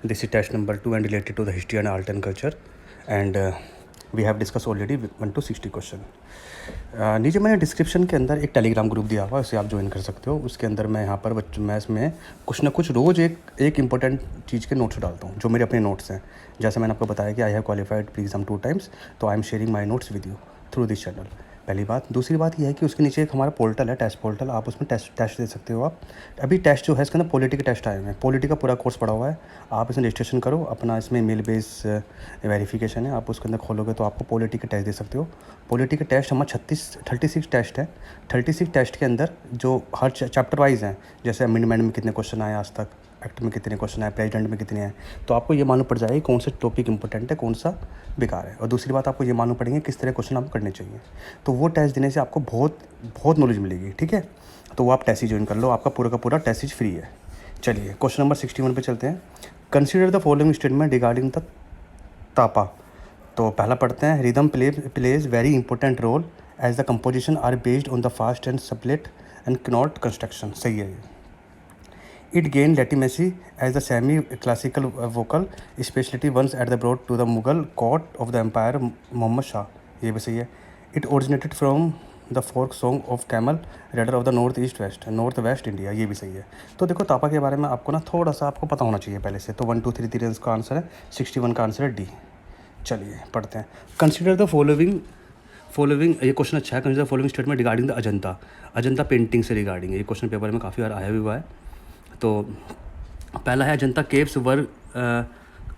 This is test number 2 and related to the history and art and culture, and we have discussed already 1 to 60 question. नीचे मैंने description के अंदर एक Telegram group दिया हुआ है, उसे आप ज्वाइन कर सकते हो। उसके अंदर मैं यहाँ पर मैं इसमें कुछ ना कुछ रोज़ एक इंपॉर्टेंट चीज़ के नोट्स डालता हूँ, जो मेरे अपने नोट्स हैं। जैसे मैंने आपको बताया कि I have qualified pre exam 2 times, तो I am sharing my notes with you through this channel. पहली बात। दूसरी बात यह है कि उसके नीचे एक हमारा पोर्टल है, टेस्ट पोर्टल, आप उसमें टेस्ट दे सकते हो। आप अभी टेस्ट जो है इसके अंदर पॉलिटी के टेस्ट आए हुए हैं, पॉलिटी का पूरा कोर्स पड़ा हुआ है। आप इसमें रजिस्ट्रेशन करो अपना, इसमें मेल बेस वेरिफिकेशन है, आप उसके अंदर खोलोगे तो आपको पॉलिटी के टेस्ट दे सकते हो। पॉलिटी के टेस्ट हमारा 36 टेस्ट है। 36 टेस्ट के अंदर जो हर चैप्टर वाइज हैं, जैसे अमेंडमेंट में कितने क्वेश्चन आए आज तक, एक्ट में कितने क्वेश्चन आए, प्रेसिडेंट में कितने हैं, तो आपको ये मालूम पड़ जाएगा कौन सा टॉपिक इंपॉर्टेंट है, कौन सा बेकार है। और दूसरी बात, आपको ये मालूम पड़ेंगे किस तरह क्वेश्चन आपको करने चाहिए। तो वो टेस्ट देने से आपको बहुत नॉलेज मिलेगी, ठीक है। तो वो आप टेस्ट ही ज्वाइन कर लो, आपका पूरा का पूरा टेस्ट फ्री है। चलिए क्वेश्चन नंबर 61 पे चलते हैं। Consider the following statement regarding the तापा। तो पहला पढ़ते हैं, rhythm plays very important role as the composition are based on the fast and split and knot construction. सही है। It gained legitimacy as the semi-classical vocal specialty once at the brought to the Mughal court of the Empire Muhammad Shah। ये भी सही है। It originated from the folk song of camel raider of the north west India। ये भी सही है। तो देखो तापा के बारे में आपको ना थोड़ा सा आपको पता होना चाहिए पहले से। तो 1 2 3 3 का आंसर है, 61 का आंसर है डी। चलिए पढ़ते हैं। कंसिडर द फॉलोइंग ये क्वेश्चन अच्छा है। Consider the following statement regarding the Ajanta painting से रिगार्डिंग। ये क्वेश्चन पेपर में काफ़ी बार आया भी हुआ है। तो पहला है, Ajanta caves were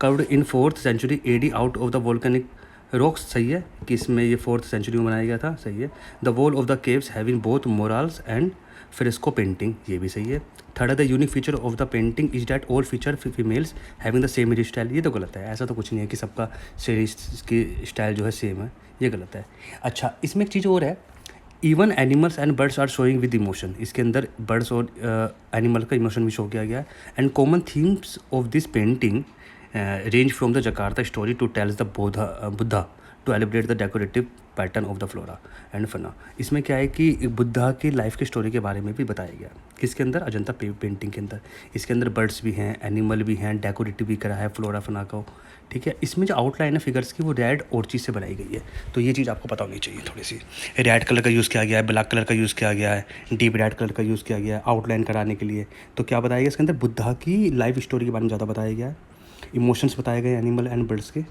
covered in 4th century AD out of the volcanic rocks. सही है कि इसमें ये 4th century में बनाया गया था। सही है। The wall of the caves having both morals and fresco painting. ये भी सही है। थर्ड है, the unique feature of the painting is that all feature females having the same here style. ये तो गलत है, ऐसा तो कुछ नहीं है कि सबका की स्टाइल जो है सेम है, ये गलत है। अच्छा, इसमें एक चीज़ और है, even animals and birds are showing with emotion. इसके अंदर बर्ड्स और एनिमल का इमोशन भी शो किया गया है। And common themes of this painting range from the जकार्ता story to tales the Buddha to elaborate the decorative pattern of the flora and fauna. इसमें क्या है कि बुद्धा की लाइफ की स्टोरी के बारे में भी बताया गया। किसके अंदर? अजंता पेंटिंग के अंदर। इसके अंदर बर्ड्स भी हैं, एनिमल भी हैं, डेकोरेटिव भी करा है फ्लोरा फना को, ठीक है। इसमें जो आउटलाइन है फिगर्स की, वो रेड और चीज़ से बनाई गई है। तो ये चीज़ आपको पता होनी चाहिए थोड़ी सी। रेड कलर का यूज़ किया गया है, ब्लैक कलर का यूज़ किया गया है, डीप रेड कलर का यूज़ किया गया है आउटलाइन कराने के लिए। तो क्या बताया गया इसके अंदर? बुद्धा की लाइफ स्टोरी के बारे में ज़्यादा बताया गया है, इमोशंस बताए गए एनिमल एंड बर्ड्स के,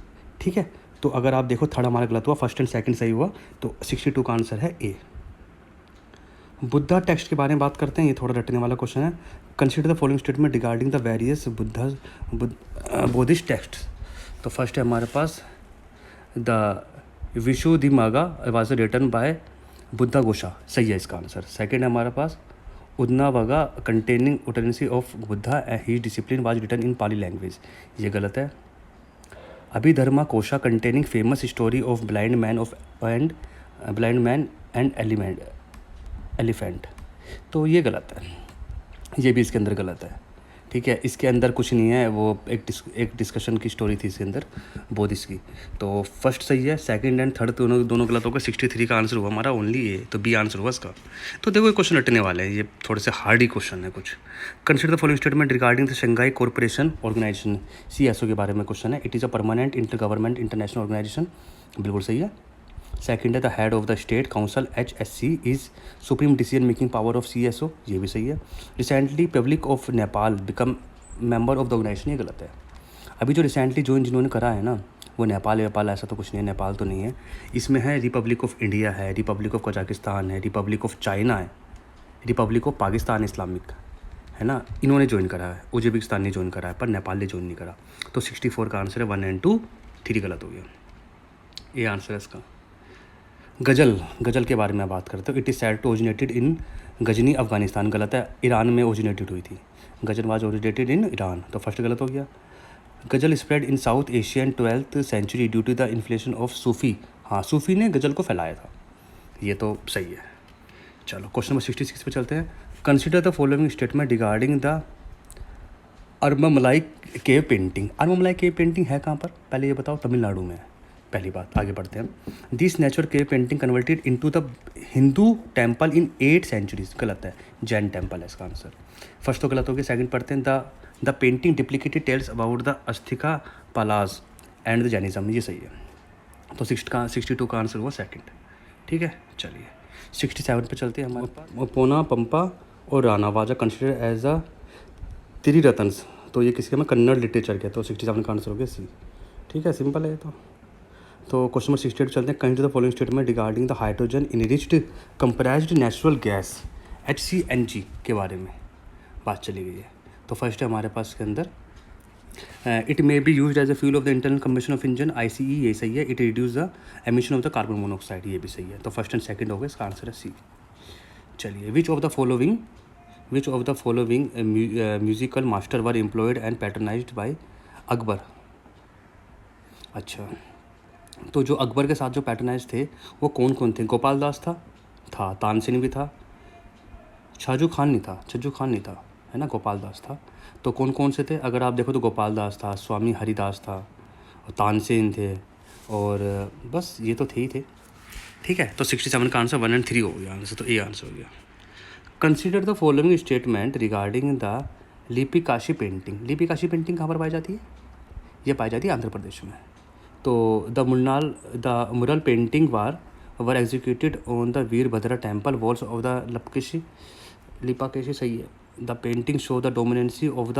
ठीक है। तो अगर आप देखो थर्ड हमारा गलत हुआ, फर्स्ट एंड सेकंड सही हुआ, तो 62 का आंसर है ए। बुद्धा टेक्स्ट के बारे में बात करते हैं, ये थोड़ा रटने वाला क्वेश्चन है। Consider the following statement regarding the various Buddhist text. तो फर्स्ट है हमारे पास the Visuddhimagga was written by Buddhaghosa. सही है इसका आंसर। सेकंड है हमारे पास Udanavarga containing utterances of Buddha he discipline was written in Pali language. ये गलत है। Abhidharma Kosha containing famous story of blind man and elephant. तो ये गलत है, ये भी इसके अंदर गलत है, ठीक है। इसके अंदर कुछ नहीं है, वो एक डिस्कशन की स्टोरी थी इसके अंदर बोधिस की। तो फर्स्ट सही है, सेकंड एंड थर्ड दोनों गलत होगा। 63 का आंसर हुआ हमारा ओनली ए, तो बी आंसर हुआ इसका। तो देखो ये क्वेश्चन रटने वाले हैं, ये थोड़े से हार्ड ही क्वेश्चन है कुछ। Consider the following statement regarding the Shanghai corporation organisation, CSO के बारे में क्वेश्चन है। It is a permanent inter government international organisation. बिल्कुल सही है। सेकंड है, the head of the state council HSC is supreme decision making power of CSO। ये भी सही है। Recently public of Nepal become member of the organisation. ये गलत है। अभी जो रिसेंटली ज्वाइन जिन्होंने करा है ना, वो नेपाल ऐसा तो कुछ नहीं है, नेपाल तो नहीं है। इसमें है रिपब्लिक ऑफ इंडिया है, रिपब्लिक ऑफ कजाकिस्तान है, रिपब्लिक ऑफ चाइना है, रिपब्लिक ऑफ पाकिस्तान इस्लामिक है ना, इन्होंने ज्वाइन करा है। उज्बेकिस्तान ने ज्वाइन करा है, पर नेपाल ने ज्वाइन नहीं करा। तो 64 का आंसर है 1 and 2, 3 गलत हो गया। ये आंसर है इसका। गज़ल के बारे में बात करते हो। It is said to originated in Ghazni Afghanistan. गलत है, ईरान में ओरिजिनेटेड हुई थी। Ghazal was originated in Iran, तो फर्स्ट गलत हो गया। Ghazal spread in South Asia in 12th century due to the inflation of Sufi. हाँ, सूफ़ी ने गज़ल को फैलाया था, ये तो सही है। चलो क्वेश्चन नंबर 66 पे चलते हैं। Consider the following statement regarding the Armamalai cave painting. Armamalai cave painting है कहाँ पर? पहले ये बताओ। तमिलनाडु में है। पहली बात, आगे बढ़ते हैं। This natural cave painting converted into the Hindu temple in 8 centuries, गलत है, जैन टेम्पल है इसका आंसर। फर्स्ट तो गलत हो गया। सेकंड पढ़ते हैं, the painting duplicated tales about the Ashtadikpalas and the Jainism, ये सही है। तो 62 का आंसर हुआ सेकंड। ठीक है, चलिए 67 पे चलते हैं। हमारे पास पोना, पंपा और Ranna was considered as a Triratnas, तो ये किसके में कन्नड़ लिटरेचर के, तो 67 का आंसर हो गया सी। ठीक है, सिंपल है तो क्वेश्चन नंबर 68 चलते हैं। Consider the following statement regarding the hydrogen enriched compressed natural gas HCNG के बारे में बात चली गई है। तो फर्स्ट है हमारे पास के अंदर, it may be use as a fuel of the internal combustion of engine, ICE, ये सही है। It reduce the emission of the carbon monoxide, ये भी सही है। तो फर्स्ट एंड सेकंड हो गए, इसका आंसर है सी। चलिए, which of the following musical master were employed and patronized by Akbar. अच्छा, तो जो अकबर के साथ जो पैटर्नाइज थे वो कौन कौन थे? गोपाल दास था, तानसेन भी था, छज्जू खान नहीं था, है ना, गोपाल दास था। तो कौन कौन से थे? अगर आप देखो तो गोपाल दास था, स्वामी हरिदास था, और तानसेन थे, और बस ये तो थे ही थे। ठीक है, तो 67 का आंसर 1 और 3 हो गया आंसर, तो ए आंसर हो गया। Consider the following statement regarding the Lepakshi painting. Lepakshi painting कहाँ पर पाई जाती है? ये पाई जाती है आंध्र प्रदेश में। तो the mural painting were executed on the Virabhadra temple walls of the Lepakshi, सही है। The painting show the dominancy of the